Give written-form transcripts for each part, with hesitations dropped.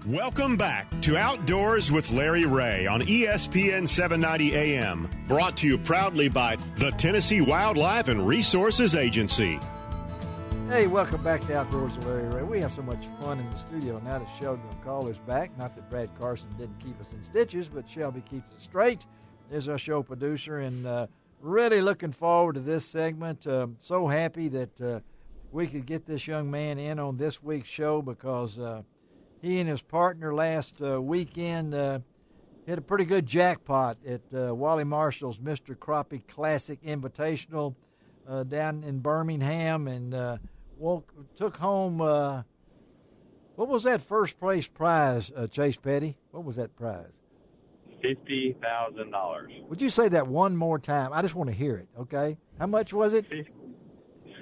Welcome back to Outdoors with Larry Ray on ESPN 790 AM. Brought to you proudly by the Tennessee Wildlife and Resources Agency. Hey, welcome back to Outdoors with Larry Ray. We have so much fun in the studio now that Sheldon will call us back. Not that Brad Carson didn't keep us in stitches, but Shelby keeps us straight. There's our show producer, and really looking forward to this segment. So happy that we could get this young man in on this week's show because he and his partner last weekend hit a pretty good jackpot at Wally Marshall's Mr. Crappie Classic Invitational down in Birmingham, and took home, what was that first place prize, Chase Petty? What was that prize? $50,000. Would you say that one more time? I just want to hear it, okay? How much was it?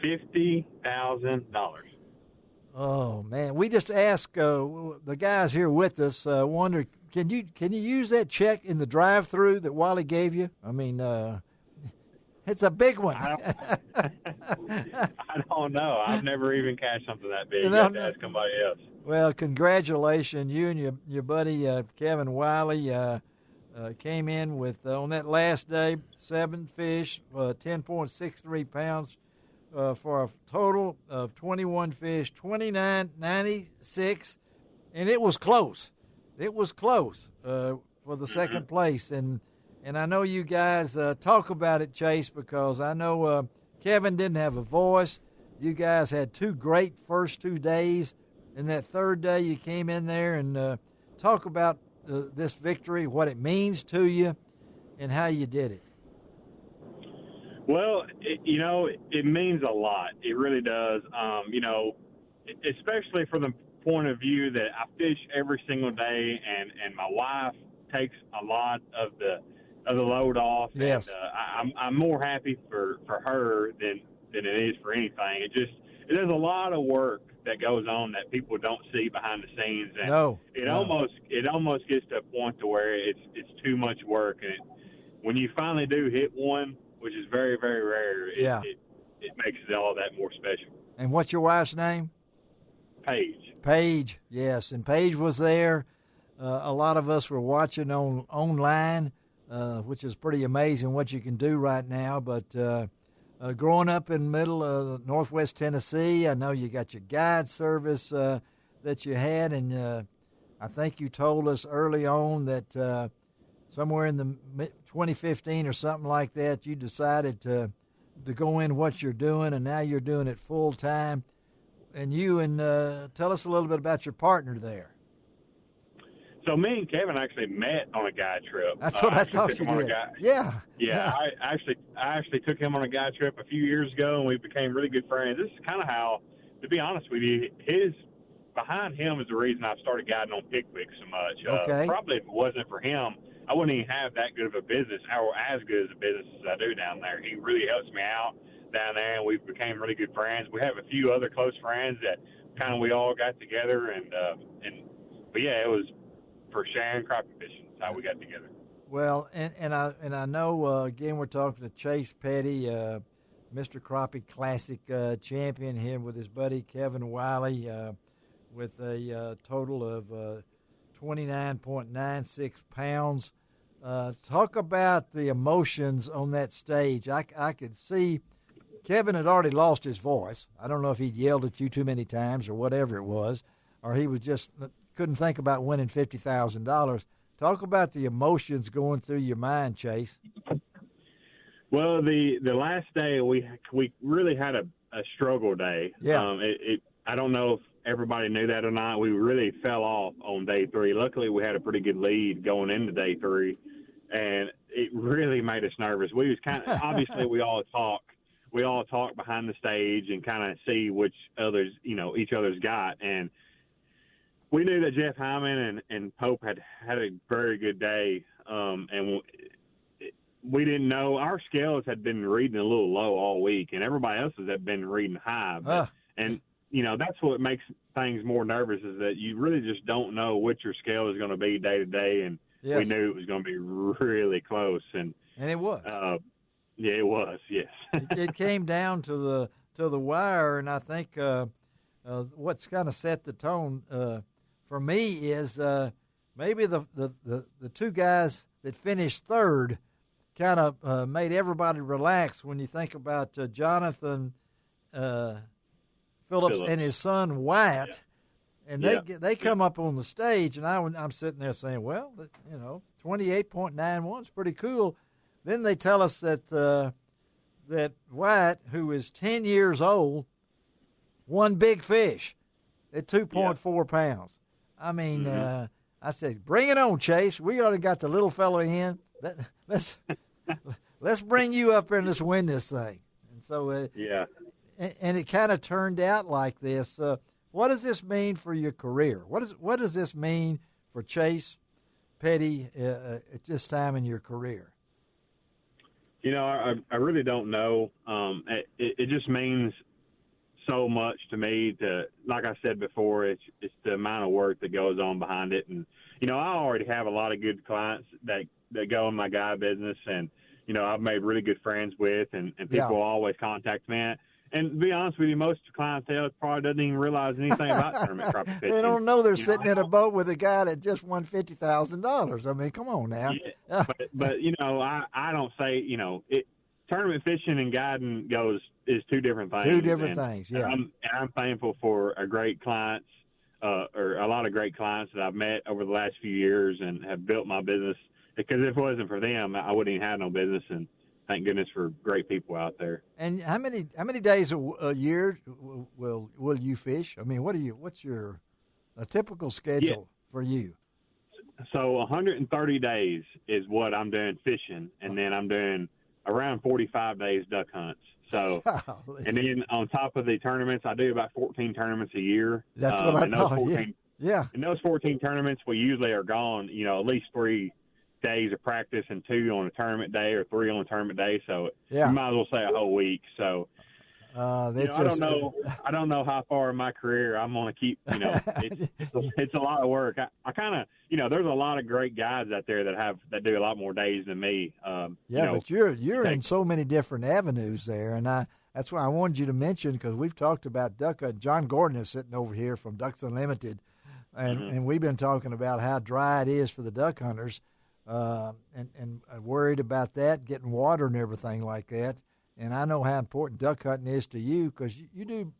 $50,000. Oh man, we just asked the guys here with us. Wonder, can you use that check in the drive-through that Wally gave you? I mean, it's a big one. I don't know. I've never even cashed something that big. You have to ask somebody else. Well, congratulations, you and your buddy Kevin Wiley came in with on that last day 7 fish, 10.63 pounds. For a total of 21 fish, 29.96, and it was close. It was close for the second place, and I know you guys talk about it, Chase, because I know Kevin didn't have a voice. You guys had 2 great first 2 days, and that third day you came in there and talk about this victory, what it means to you, and how you did it. Well, it means a lot. It really does. Especially from the point of view that I fish every single day, and my wife takes a lot of the load off. Yes. And I'm more happy for her than it is for anything. There's a lot of work that goes on that people don't see behind the scenes, and it almost gets to a point to where it's too much work. And when you finally do hit one, which is very, very rare, it makes it all that more special. And what's your wife's name? Paige. Paige, yes. And Paige was there. A lot of us were watching online, which is pretty amazing what you can do right now. But growing up in the middle of Northwest Tennessee, I know you got your guide service that you had, and I think you told us early on that somewhere in the 2015 or something like that, you decided to go in what you're doing, and now you're doing it full time. And tell us a little bit about your partner there. So me and Kevin actually met on a guide trip. That's what I thought you did. Yeah. I actually took him on a guide trip a few years ago, and we became really good friends. This is kind of how, to be honest with you, behind him is the reason I started guiding on Pickwick so much. Okay. Probably if it wasn't for him, I wouldn't even have that good of a business, or as good as a business as I do down there. He really helps me out down there, and we became really good friends. We have a few other close friends that we all got together, but yeah, it was for sharing crappie fishing. That's how we got together. Well, and I know again we're talking to Chase Petty, Mr. Crappie Classic champion here with his buddy Kevin Wiley, with a total of 29.96 pounds. Talk about the emotions on that stage. I could see Kevin had already lost his voice. I don't know if he'd yelled at you too many times or whatever it was, or he was just couldn't think about winning $50,000. Talk about the emotions going through your mind, Chase. Well, the last day we really had a struggle day. Yeah. I don't know if everybody knew that or not. We really fell off on day 3. Luckily, we had a pretty good lead going into day 3, and it really made us nervous. We was kind of obviously we all talk behind the stage and kind of see which others each other's got, and we knew that Jeff Hyman and Pope had a very good day, and we didn't know our scales had been reading a little low all week, and everybody else's had been reading high, and that's what makes things more nervous is that you really just don't know what your scale is going to be day to day. And yes. We knew it was going to be really close. And it was. Yeah, it was. Yes. it came down to the wire. And I think what's kind of set the tone for me is maybe the two guys that finished third kind of made everybody relax when you think about Jonathan Phillips and his son Wyatt. And they come up on the stage, and I'm sitting there saying, well, 28.91 is pretty cool. Then they tell us that Wyatt, who is 10 years old, won big fish at 2.4 pounds. I mean, I said, bring it on, Chase. We already got the little fella in. Let's bring you up here and let's win this thing. And so, and it kind of turned out like this. What does this mean for your career? What does this mean for Chase Petty at this time in your career? I really don't know. It just means so much to me. Like I said before, it's the amount of work that goes on behind it. And I already have a lot of good clients that go in my guide business, and I've made really good friends with, and people always contact me. And to be honest with you, most clientele probably doesn't even realize anything about tournament crappie fishing. They don't know they're sitting in a boat with a guy that just won $50,000. I mean, come on now. Yeah, but I don't say, tournament fishing and guiding is two different things. Two different things, yeah. I'm thankful for a great clients, or a lot of great clients that I've met over the last few years and have built my business. Because if it wasn't for them, I wouldn't even have no business. And thank goodness for great people out there. And how many days a year will you fish? I mean, what's your typical schedule for you? So 130 days is what I'm doing fishing, and then I'm doing around 45 days duck hunts. So, and then on top of the tournaments, I do about 14 tournaments a year. That's what I thought. 14, yeah. And those 14 tournaments, we usually are gone, at least 3 days of practice and 2 on a tournament day or 3 on a tournament day. So you might as well say a whole week. So I don't know how far in my career I'm going to keep, it's a lot of work. I kind of, there's a lot of great guys out there that do a lot more days than me. But you're in so many different avenues there. And that's why I wanted you to mention, because we've talked about duck hunting. John Gordon is sitting over here from Ducks Unlimited. And we've been talking about how dry it is for the duck hunters. And worried about that, getting water and everything like that. And I know how important duck hunting is to you, because you do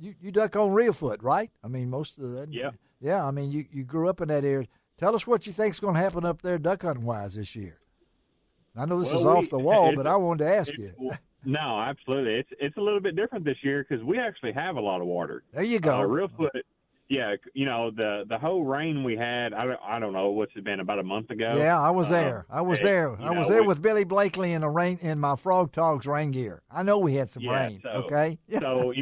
you duck on Reelfoot, right? I mean, most of that. Yeah. Yeah, I mean, you grew up in that area. Tell us what you think's going to happen up there duck hunting wise this year. I know this is off the wall, but I wanted to ask you. No, absolutely. It's a little bit different this year because we actually have a lot of water. There you go. Reelfoot. Yeah, the whole rain we had, I don't know, what's it been, about a month ago? Yeah, I was there. I was there with Billy Blakely in my Frog Togs rain gear. I know we had some rain, okay? So,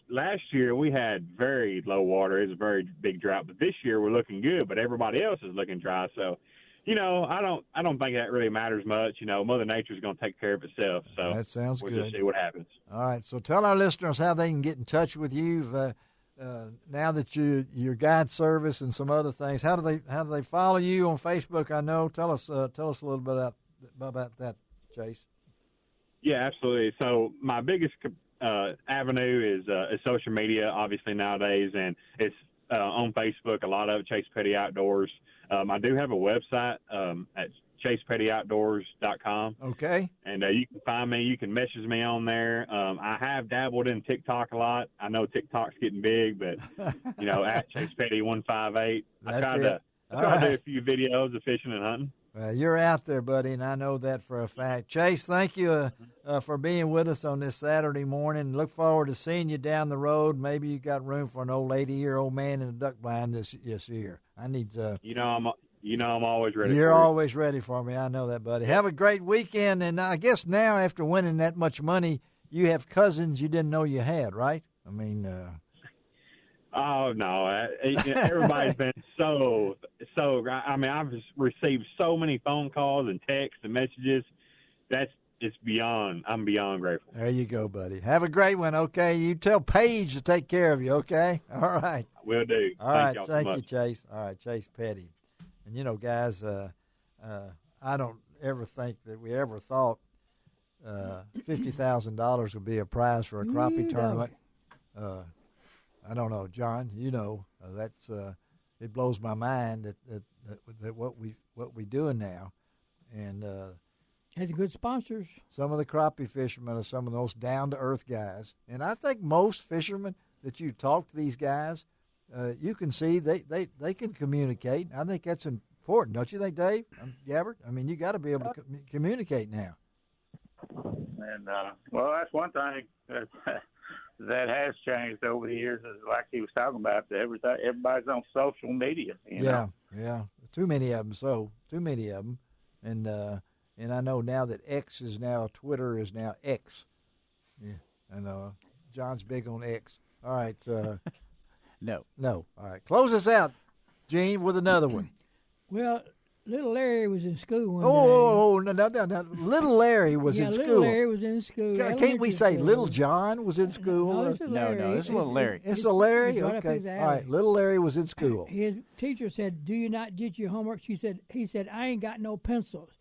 last year we had very low water. It was a very big drought. But this year we're looking good, but everybody else is looking dry. So, I don't think that really matters much. Mother Nature's going to take care of itself. So that sounds we'll good. Just see what happens. All right, so tell our listeners how they can get in touch with you. Now that your guide service and some other things, how do they follow you on Facebook? I know. Tell us a little bit about that, Chase. Yeah, absolutely. So my biggest avenue is social media, obviously nowadays, and it's on Facebook. A lot of it, Chase Petty Outdoors. I do have a website at ChasePettyOutdoors.com. Okay. And you can find me. You can message me on there. I have dabbled in TikTok a lot. I know TikTok's getting big, but, at Chase Petty 158. I try to do a few videos of fishing and hunting. Well, you're out there, buddy, and I know that for a fact. Chase, thank you for being with us on this Saturday morning. Look forward to seeing you down the road. Maybe you got room for an old 80-year-old man in a duck blind this year. I need to. I'm always ready. You're always ready for me. I know that, buddy. Have a great weekend. And I guess now, after winning that much money, you have cousins you didn't know you had, right? I mean, oh no! Everybody's been so. I mean, I've received so many phone calls and texts and messages. I'm beyond grateful. There you go, buddy. Have a great one. Okay, you tell Paige to take care of you. Okay, all right. Will do. All right, thank you, Chase. All right, Chase Petty. And guys, I don't ever think that we ever thought $50,000 would be a prize for a crappie tournament. I don't know, John. That's it blows my mind that what we doing now, and has good sponsors. Some of the crappie fishermen are some of the most down to earth guys, and I think most fishermen that you talk to these guys, you can see they can communicate. I think that's important, don't you think, Dave? Gabbard? I mean, you got to be able to communicate now. And well, that's one thing that has changed over the years. Is like he was talking about, everybody's on social media. You know? Yeah. Too many of them. And I know now that Twitter is now X. Yeah, and John's big on X. All right. No. All right. Close us out, Gene, with another one. Well, little Larry was in school one day. Oh, no. Little Larry was in school. Little Larry was in school. Can't we say Little John was in school? No, it's Little Larry. It's a Larry? Okay. All right. Little Larry was in school. His teacher said, "Do you not get your homework?" He said, "I ain't got no pencils."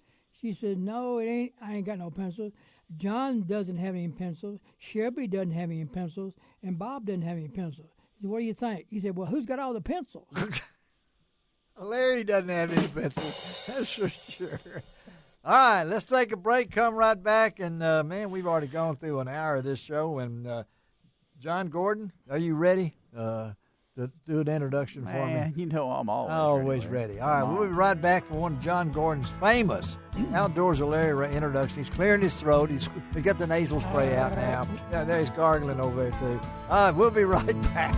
She said, "No, it ain't. I ain't got no pencils. John doesn't have any pencils. Shelby doesn't have any pencils, and Bob doesn't have any pencils." He said, "What do you think?" He said, "Well, who's got all the pencils?" Larry doesn't have any pencils. That's for sure. All right, let's take a break. Come right back, and man, we've already gone through an hour of this show. And John Gordon, are you ready to do an introduction for me? You know I'm always ready. All right, we'll be right back for one of John Gordon's famous Outdoors with Larry Ray introduction. He's clearing his throat. He's got the nasal spray out now. Yeah, there he's gargling over there too. All right, we'll be right back.